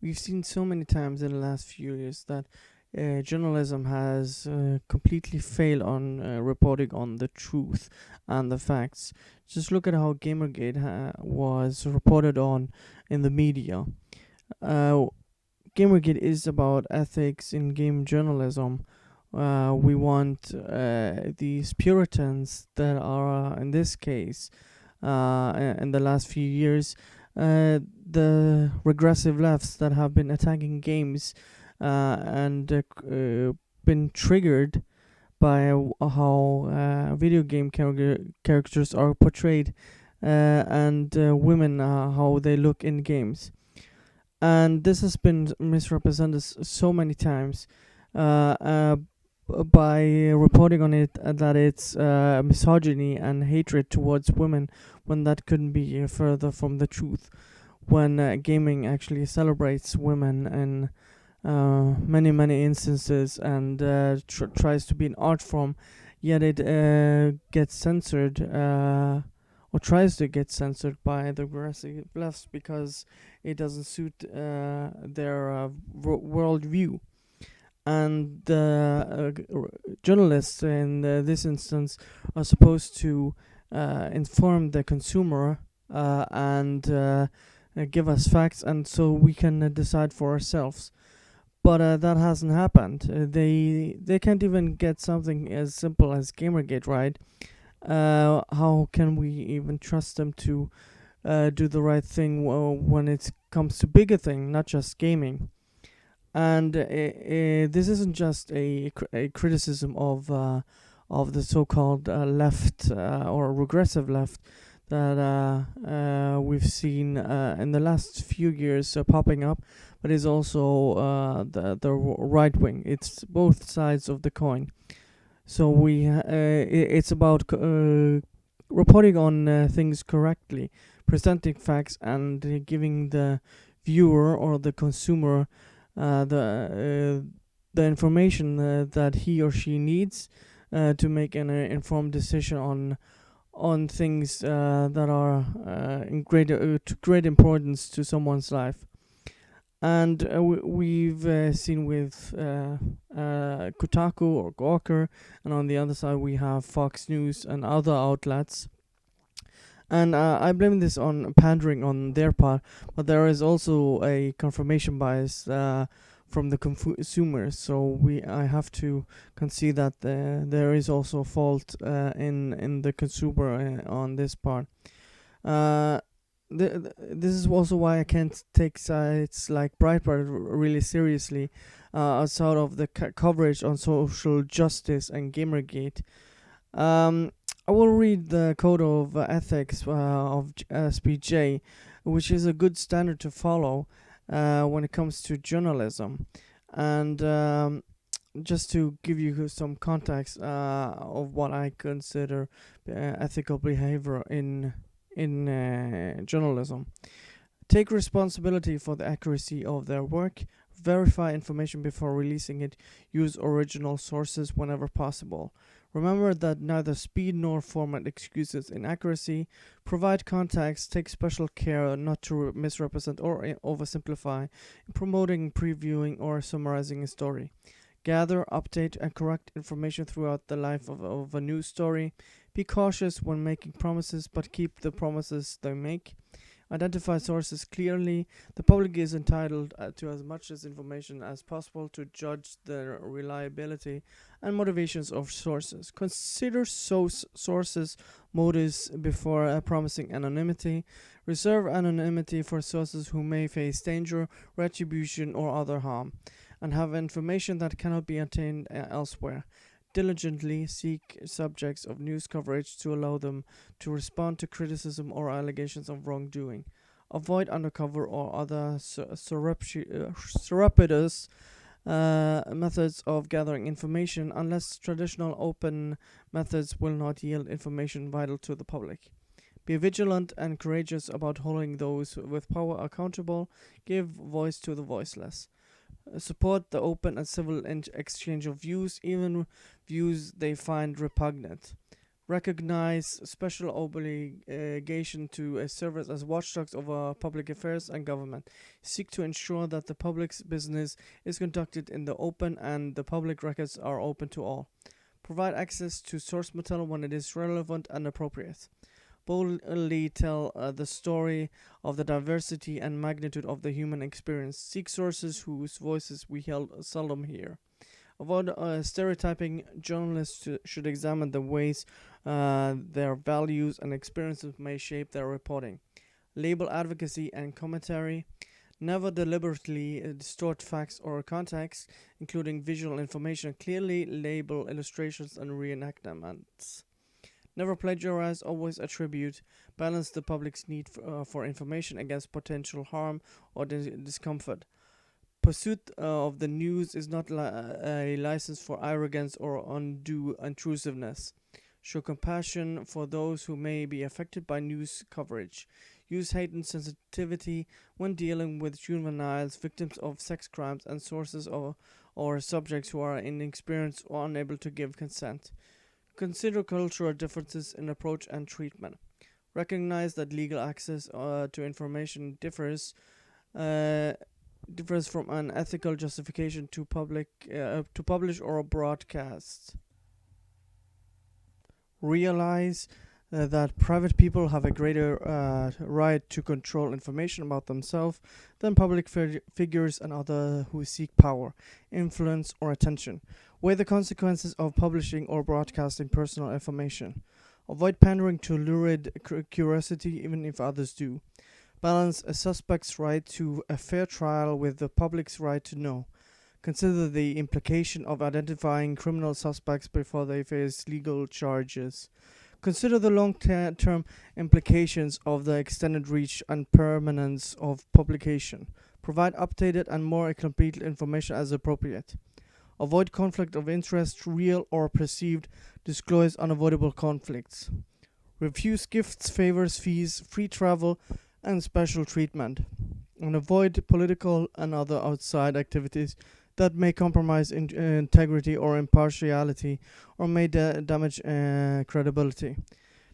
we've seen so many times in the last few years that journalism has completely failed on reporting on the truth and the facts. Just look at how Gamergate was reported on in the media. Uh, Gamergate is about ethics in game journalism. We want these Puritans that are, in this case, in the last few years, the regressive lefts that have been attacking games and been triggered by how video game characters are portrayed and women, how they look in games. And this has been misrepresented so many times by reporting on it that it's misogyny and hatred towards women, when that couldn't be further from the truth. When gaming actually celebrates women in many instances and tries to be an art form, yet it gets censored or tries to get censored by the aggressive lefts because it doesn't suit their world view. And the journalists in this instance are supposed to inform the consumer and give us facts, and so we can decide for ourselves. But that hasn't happened. They can't even get something as simple as Gamergate right. How can we even trust them to do the right thing when it comes to bigger thing, not just gaming? And this isn't just a criticism of the so-called left or regressive left that we've seen in the last few years popping up, but is also the right wing. It's both sides of the coin. So it's about reporting on things correctly, presenting facts, and giving the viewer or the consumer the information that he or she needs to make an informed decision on things that are in great importance to someone's life. And we've seen with Kotaku or Gawker, and on the other side we have Fox News and other outlets. And I blame this on pandering on their part, but there is also a confirmation bias from the consumers. So I have to concede that there is also a fault in the consumer on this part. Uh, this is also why I can't take sites like Breitbart really seriously, outside of the coverage on social justice and Gamergate. Um, I will read the code of ethics of SPJ, which is a good standard to follow when it comes to journalism. And just to give you some context of what I consider ethical behavior in journalism. Take responsibility for the accuracy of their work. Verify information before releasing it. Use original sources whenever possible. Remember that neither speed nor format excuses inaccuracy. Provide context. Take special care not to misrepresent or oversimplify in promoting, previewing, or summarizing a story. Gather, update, and correct information throughout the life of a news story. Be cautious when making promises, but keep the promises they make. Identify sources clearly. The public is entitled to as much as information as possible to judge the reliability and motivations of sources. Consider sources' motives before promising anonymity. Reserve anonymity for sources who may face danger, retribution, or other harm, and have information that cannot be obtained elsewhere. Diligently seek subjects of news coverage to allow them to respond to criticism or allegations of wrongdoing. Avoid undercover or other surreptitious methods of gathering information unless traditional open methods will not yield information vital to the public. Be vigilant and courageous about holding those with power accountable. Give voice to the voiceless. Support the open and civil exchange of views, even views they find repugnant. recognize special obligation to serve as watchdogs over public affairs and government, seek to ensure that the public's business is conducted in the open and the public records are open to all, provide access to source material when it is relevant and appropriate, boldly tell the story of the diversity and magnitude of the human experience, seek sources whose voices we seldom hear. Avoid stereotyping. Journalists should examine the ways their values and experiences may shape their reporting. Label advocacy and commentary. Never deliberately distort facts or context, including visual information. Clearly label illustrations and reenactments. Never plagiarize, always attribute. Balance the public's need for information against potential harm or discomfort. Pursuit of the news is not a license for arrogance or undue intrusiveness. Show compassion for those who may be affected by news coverage. Use heightened sensitivity when dealing with juveniles, victims of sex crimes, and sources or subjects who are inexperienced or unable to give consent. Consider cultural differences in approach and treatment. Recognize that legal access to information differs from an ethical justification to publish or broadcast. Realize that private people have a greater right to control information about themselves than public figures and others who seek power, influence, or attention. Weigh the consequences of publishing or broadcasting personal information. Avoid pandering to lurid curiosity, even if others do. Balance a suspect's right to a fair trial with the public's right to know. Consider the implication of identifying criminal suspects before they face legal charges. Consider the long-term implications of the extended reach and permanence of publication. Provide updated and more complete information as appropriate. Avoid conflict of interest, real or perceived. Disclose unavoidable conflicts. Refuse gifts, favors, fees, free travel, and special treatment. And avoid political and other outside activities that may compromise integrity or impartiality or may damage credibility.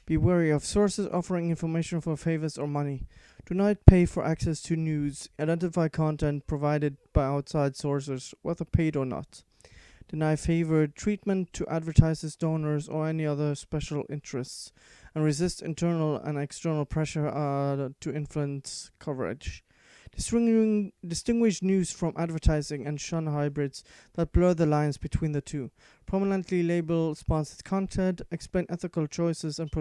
Be wary of sources offering information for favors or money. Do not pay for access to news. Identify content provided by outside sources, whether paid or not. Deny favored treatment to advertisers, donors, or any other special interests, and resist internal and external pressure to influence coverage. Distinguish news from advertising and shun hybrids that blur the lines between the two. Prominently label sponsored content, explain ethical choices and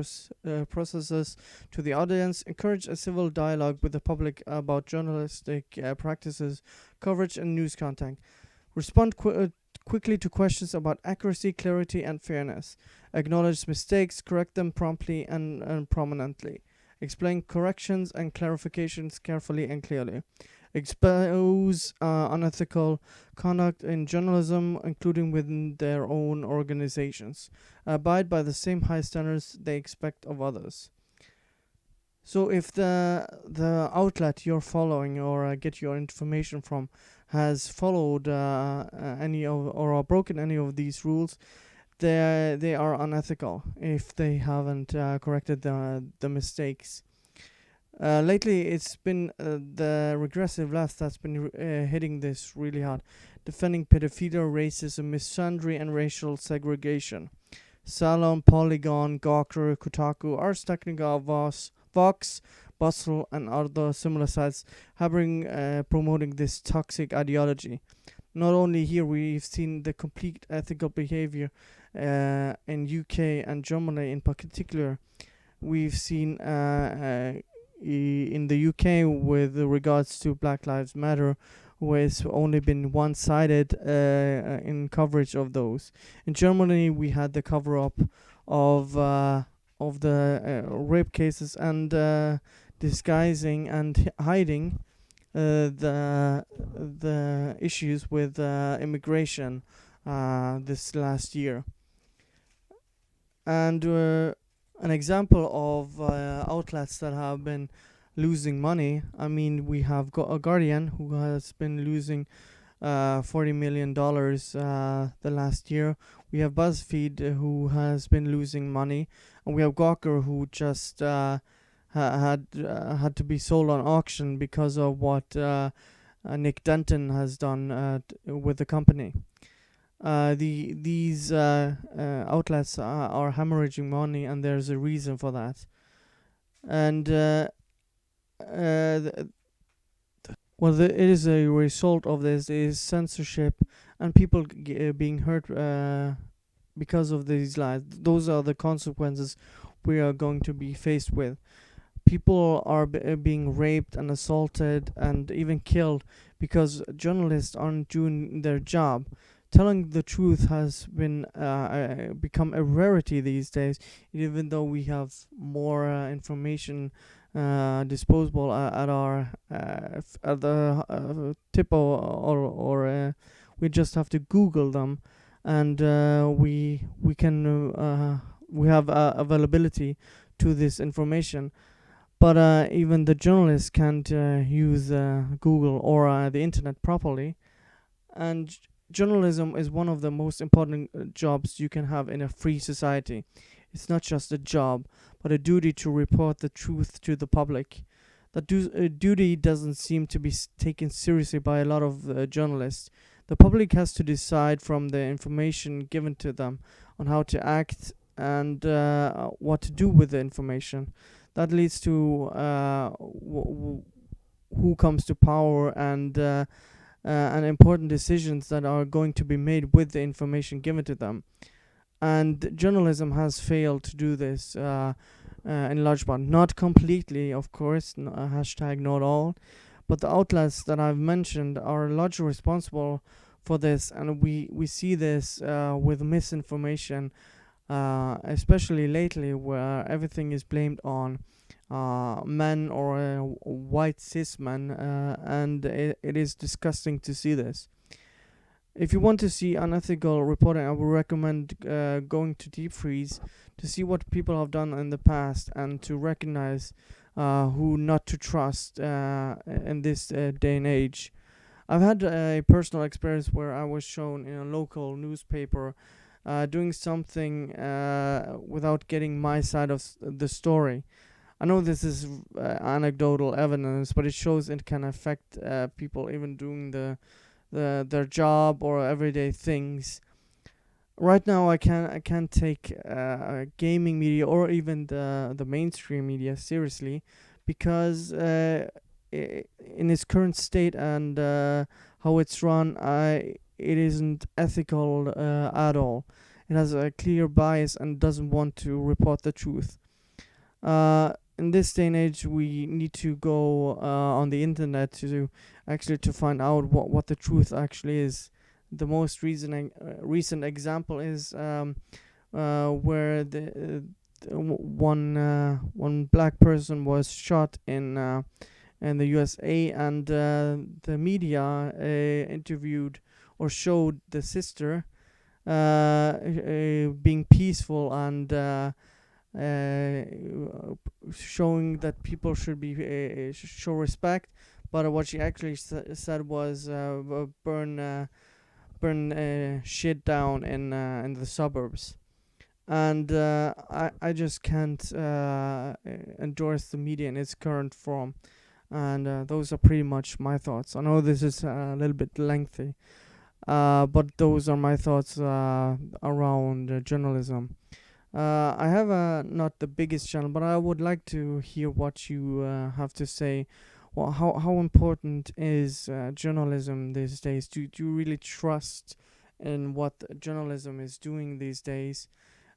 processes to the audience, encourage a civil dialogue with the public about journalistic practices, coverage, and news content. Respond quickly to questions about accuracy, clarity, and fairness. Acknowledge mistakes, correct them promptly and prominently. Explain corrections and clarifications carefully and clearly. Expose unethical conduct in journalism, including within their own organizations. Abide by the same high standards they expect of others. So if the outlet you're following or get your information from has followed any of or broken any of these rules, they are unethical if they haven't corrected the mistakes. Lately, it's been the regressive left that's been hitting this really hard, defending pedophilia, racism, misandry, and racial segregation. Salon, Polygon, Gawker, Kotaku, Ars Technica, Vox, Bustle, and other similar sites have been promoting this toxic ideology. Not only here, we've seen the complete ethical behavior in UK and Germany in particular. We've seen in the UK with regards to Black Lives Matter, where it's only been one-sided in coverage of those. In Germany, we had the cover-up of the rape cases and disguising and hiding the issues with immigration this last year. And an example of outlets that have been losing money. I mean, we have got a Guardian who has been losing $40 million the last year. We have BuzzFeed who has been losing money, and we have Gawker who just had to be sold on auction because of what Nick Denton has done with the company. These outlets are hemorrhaging money, and there's a reason for that. And th- it is a result of this is censorship and people being hurt because of these lies. Those are the consequences we are going to be faced with. People are being raped and assaulted and even killed because journalists aren't doing their job. Telling the truth has been become a rarity these days, even though we have more information disposable at our at the tip or we just have to Google them, and we can we have availability to this information. But even the journalists can't use Google or the internet properly. And journalism is one of the most important jobs you can have in a free society. It's not just a job, but a duty to report the truth to the public. That duty doesn't seem to be taken seriously by a lot of journalists. The public has to decide from the information given to them on how to act and what to do with the information. That leads to who comes to power and important decisions that are going to be made with the information given to them. And journalism has failed to do this in large part. Not completely, of course, hashtag not all, but the outlets that I've mentioned are largely responsible for this, and we see this with misinformation, especially lately, where everything is blamed on men or white cis men, and it is disgusting to see this. If you want to see unethical reporting, I would recommend going to Deep Freeze to see what people have done in the past and to recognize who not to trust in this day and age. I've had a personal experience where I was shown in a local newspaper doing something without getting my side of the story. I know this is anecdotal evidence, but it shows it can affect people even doing their job or everyday things. Right now, I can't take gaming media or even the mainstream media seriously because in its current state and how it's run, it isn't ethical at all. It has a clear bias and doesn't want to report the truth. In this day and age, we need to go on the internet to actually to find out what the truth actually is. The most recent example is where one black person was shot in the USA, and the media interviewed or showed the sister being peaceful and showing that people should be show respect. But what she actually said was burn shit down in the suburbs. And I just can't endorse the media in its current form. And those are pretty much my thoughts. I know this is a little bit lengthy, but those are my thoughts around journalism. I have not the biggest channel, but I would like to hear what you have to say. Well, how important is journalism these days? Do you really trust in what journalism is doing these days?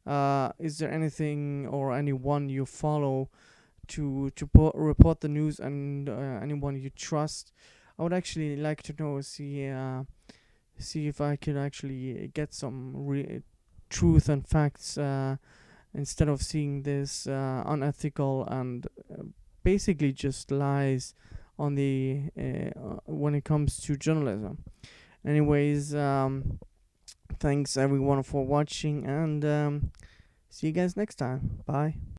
Is there anything or anyone you follow to report the news, and anyone you trust? I would actually like to know. See if I could actually get some truth and facts instead of seeing this unethical and basically just lies on the when it comes to journalism. Anyways, thanks everyone for watching, and see you guys next time. Bye.